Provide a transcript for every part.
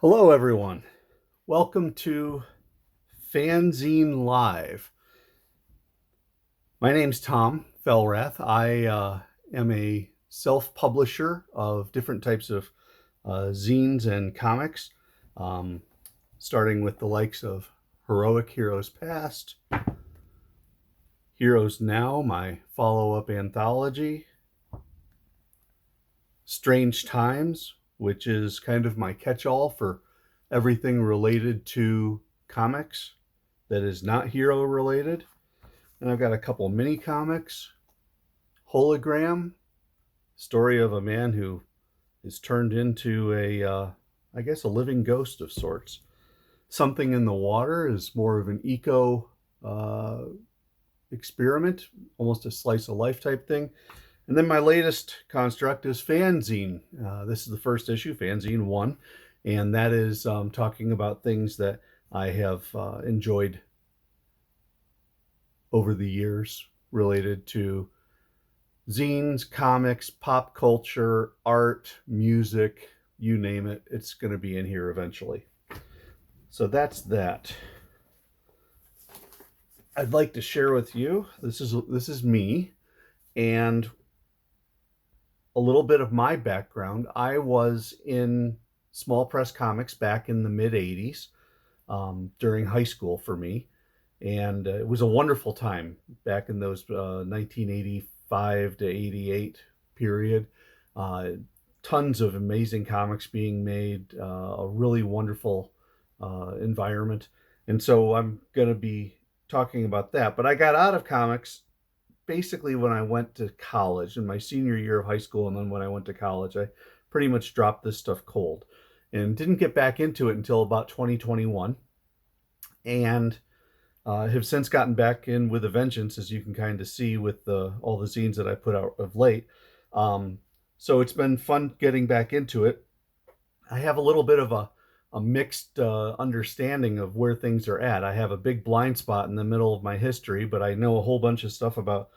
Hello, everyone. Welcome to FANzine Live. My name's Tom Felrath. I am a self-publisher of different types of zines and comics, um, starting with the likes of Heroic Heroes Past, Heroes Now, my follow-up anthology, Strange Times, which is kind of my catch-all for everything related to comics that is not hero related. And I've got a couple mini comics, Hologram, story of a man who is turned into I guess, a living ghost of sorts. Something in the Water is more of an eco uh, experiment, almost a slice of life type thing. And then my latest construct is FANzine. This is the first issue, FANzine 1, and that is talking about things that I have enjoyed over the years related to zines, comics, pop culture, art, music, you name it. It's going to be in here eventually. So that's that. I'd like to share with you, this is me, and a little bit of my background. I was in small press comics back in the mid 80s, during high school for me. And it was a wonderful time back in those 1985 to 88 period. Uh, Tons of amazing comics being made, a really wonderful environment. And so I'm going to be talking about that. But I got out of comics basically when I went to college, in my senior year of high school. And then when I went to college, I pretty much dropped this stuff cold and didn't get back into it until about 2021. And have since gotten back in with a vengeance, as you can kind of see with all the zines that I put out of late. So it's been fun getting back into it. I have a little bit of a mixed understanding of where things are at. I have a big blind spot in the middle of my history, but I know a whole bunch of stuff about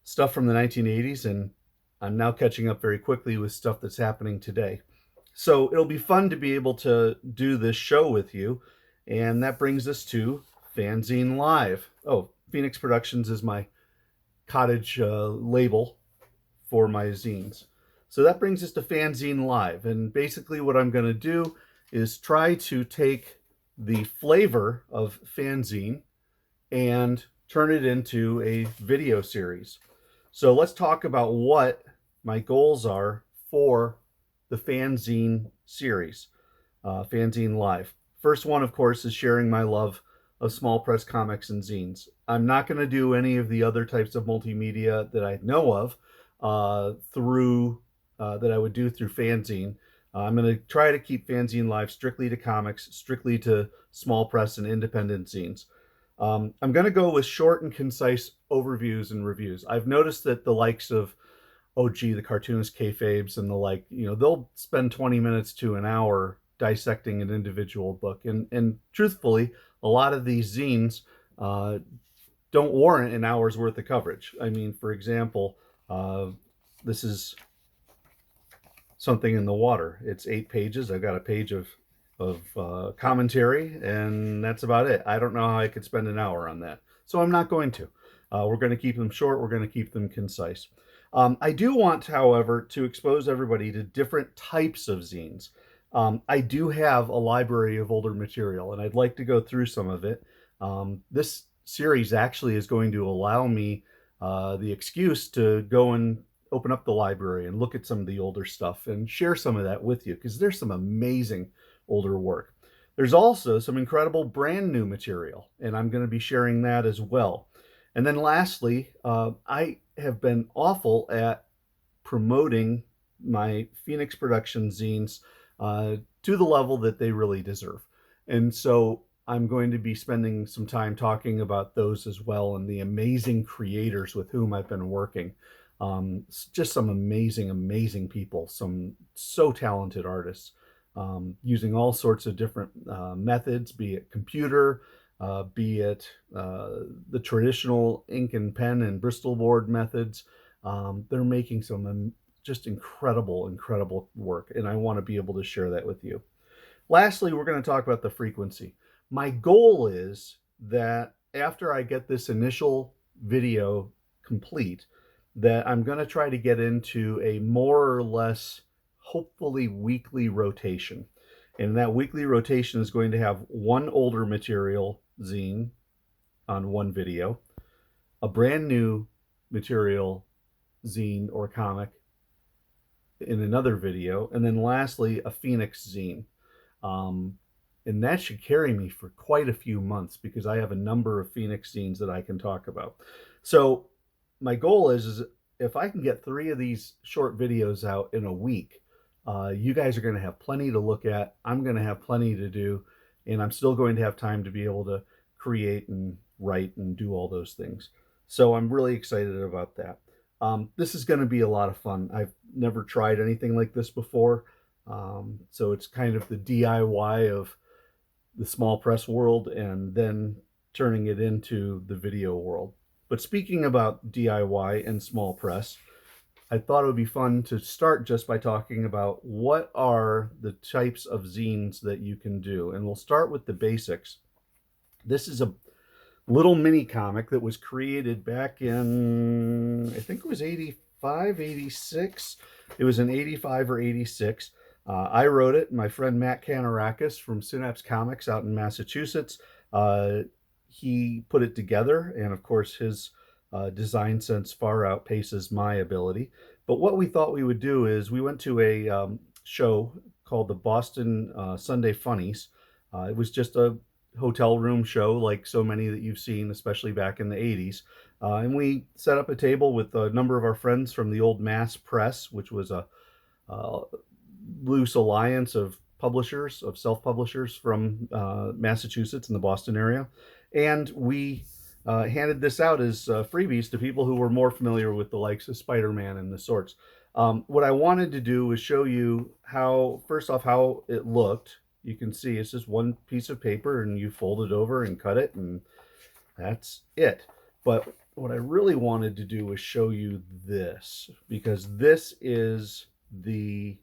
stuff from the 1980s, and I'm now catching up very quickly with stuff that's happening today. So it'll be fun to be able to do this show with you, and that brings us to FANzine Live. Oh, Phoenix Productions is my cottage label for my zines. So that brings us to FANzine Live. And basically what I'm going to do is try to take the flavor of FANzine and turn it into a video series. So let's talk about what my goals are for the FANzine series, FANzine Live. First one, of course, is sharing my love of small press comics and zines. I'm not going to do any of the other types of multimedia that I know of through that I would do through FANzine. I'm going to try to keep FANzine Live strictly to comics, strictly to small press and independent zines. I'm going to go with short and concise overviews and reviews. I've noticed that the likes of the cartoonist kayfabes and the like, they'll spend 20 minutes to an hour dissecting an individual book. And truthfully, a lot of these zines don't warrant an hour's worth of coverage. I mean, for example, this is Something in the Water. It's 8 pages. I've got a page of commentary, and that's about it. I don't know how I could spend an hour on that. So I'm not going to. We're going to keep them short. We're going to keep them concise. I do want, however, to expose everybody to different types of zines. I do have a library of older material, and I'd like to go through some of it. This series actually is going to allow me the excuse to go and open up the library and look at some of the older stuff and share some of that with you, because there's some amazing older work. There's also some incredible brand new material, and I'm going to be sharing that as well. And then lastly, I have been awful at promoting my Phoenix Production zines to the level that they really deserve. And so I'm going to be spending some time talking about those as well, and the amazing creators with whom I've been working. Just some amazing, amazing people, some so talented artists, using all sorts of different methods, be it computer, be it the traditional ink and pen and Bristol board methods. They're making some just incredible, incredible work, and I want to be able to share that with you. Lastly, we're going to talk about the frequency. My goal is that after I get this initial video complete, that I'm going to try to get into a more or less, hopefully, weekly rotation. And that weekly rotation is going to have one older material zine on one video, a brand new material zine or comic in another video, and then lastly, a Phoenix zine. Um, and that should carry me for quite a few months because I have a number of Phoenix scenes that I can talk about. So my goal is if I can get 3 of these short videos out in a week, you guys are going to have plenty to look at. I'm going to have plenty to do, and I'm still going to have time to be able to create and write and do all those things. So I'm really excited about that. This is going to be a lot of fun. I've never tried anything like this before. So it's kind of the DIY of the small press world and then turning it into the video world. But speaking about DIY and small press, I thought it would be fun to start just by talking about what are the types of zines that you can do. And we'll start with the basics. This is a little mini comic that was created back in, I think it was 85, 86. It was in 85 or 86. I wrote it. My friend Matt Kanarakis from Synapse Comics out in Massachusetts, he put it together. And of course, his design sense far outpaces my ability. But what we thought we would do is we went to a show called the Boston Sunday Funnies. It was just a hotel room show like so many that you've seen, especially back in the 80s. And we set up a table with a number of our friends from the old Mass Press, which was a loose alliance of publishers, of self-publishers from Massachusetts and the Boston area. And we handed this out as freebies to people who were more familiar with the likes of Spider-Man and the sorts. What I wanted to do was show you how, first off, how it looked. You can see it's just one piece of paper and you fold it over and cut it, and that's it. But what I really wanted to do was show you this, because this is the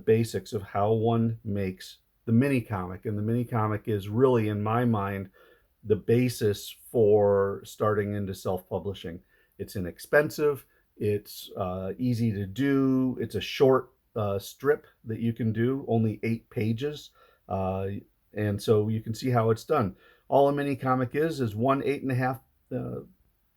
basics of how one makes the mini comic. And the mini comic is really, in my mind, the basis for starting into self-publishing. It's inexpensive, it's easy to do, it's a short strip that you can do, only 8 pages. And so you can see how it's done. All a mini comic is one 8.5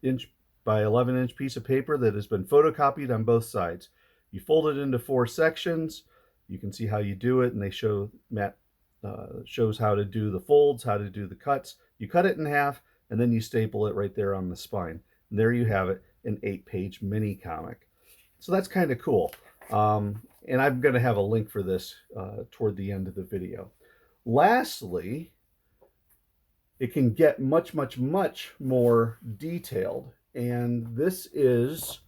inch by 11-inch piece of paper that has been photocopied on both sides. You fold it into 4 sections. You can see how you do it, and they show Matt shows how to do the folds, how to do the cuts. You cut it in half, and then you staple it right there on the spine. And there you have it, an 8-page mini comic. So that's kind of cool. And I'm going to have a link for this toward the end of the video. Lastly, it can get much, much, much more detailed. And this is,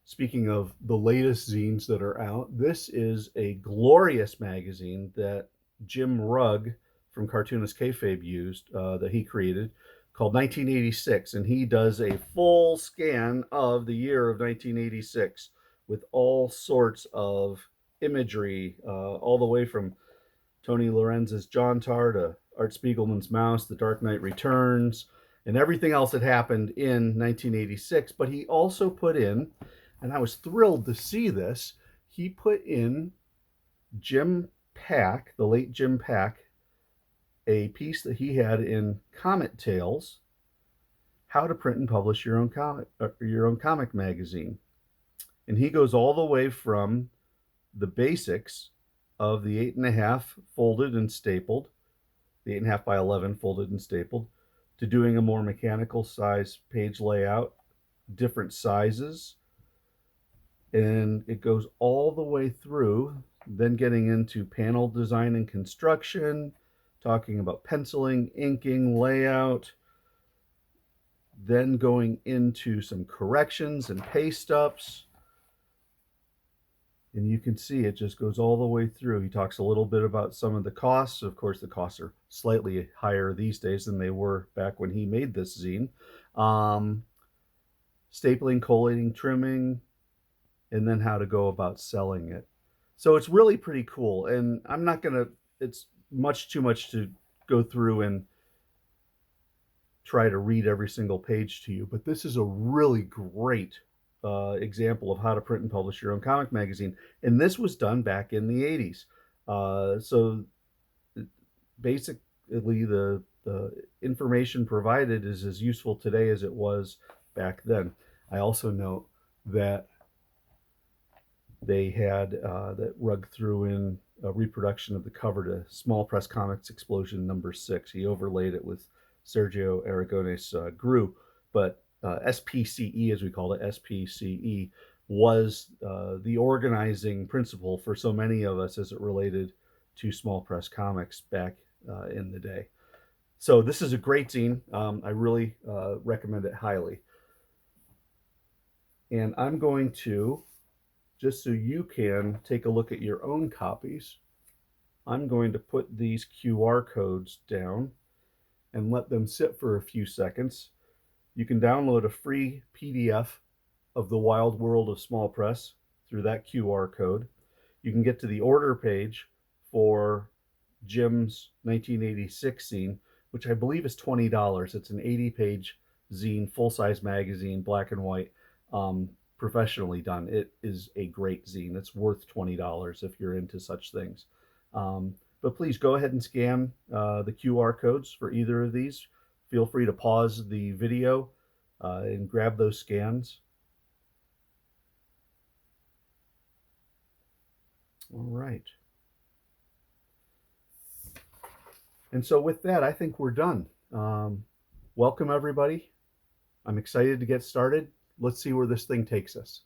speaking of the latest zines that are out, this is a glorious magazine that Jim Rugg from Cartoonist Kayfabe used, that he created, called 1986. And he does a full scan of the year of 1986 with all sorts of imagery, all the way from Tony Lorenz's John Tar to Art Spiegelman's Mouse, The Dark Knight Returns, and everything else that happened in 1986. But he also put in, and I was thrilled to see this, he put in Jim Pack, the late Jim Pack, a piece that he had in Comet Tales, how to print and publish your own comic magazine. And he goes all the way from the basics of the 8.5 folded and stapled, the 8.5 by 11 folded and stapled, to doing a more mechanical size page layout, different sizes, and it goes all the way through, then getting into panel design and construction, talking about penciling, inking, layout, then going into some corrections and paste ups. And you can see it just goes all the way through. He talks a little bit about some of the costs. Of course, the costs are slightly higher these days than they were back when he made this zine. Stapling, collating, trimming, and then how to go about selling it. So it's really pretty cool. And I'm not going to, it's much too much to go through and try to read every single page to you, but this is a really great example of how to print and publish your own comic magazine. And this was done back in the 80s. So basically, the information provided is as useful today as it was back then. I also note that they had that Rugg threw in a reproduction of the cover to Small Press Comics Explosion #6. He overlaid it with Sergio Aragones Gru, but SPCE, as we call it, SPCE, was the organizing principle for so many of us as it related to small press comics back in the day. So this is a great zine. I really recommend it highly. And I'm going to, just so you can take a look at your own copies, I'm going to put these QR codes down and let them sit for a few seconds. You can download a free PDF of The Wild World of Small Press through that QR code. You can get to the order page for Jim's 1986 zine, which I believe is $20. It's an 80-page zine, full-size magazine, black and white, professionally done. It is a great zine. It's worth $20 if you're into such things. But please go ahead and scan the QR codes for either of these. Feel free to pause the video and grab those scans. All right. And so with that, I think we're done. Welcome, everybody. I'm excited to get started. Let's see where this thing takes us.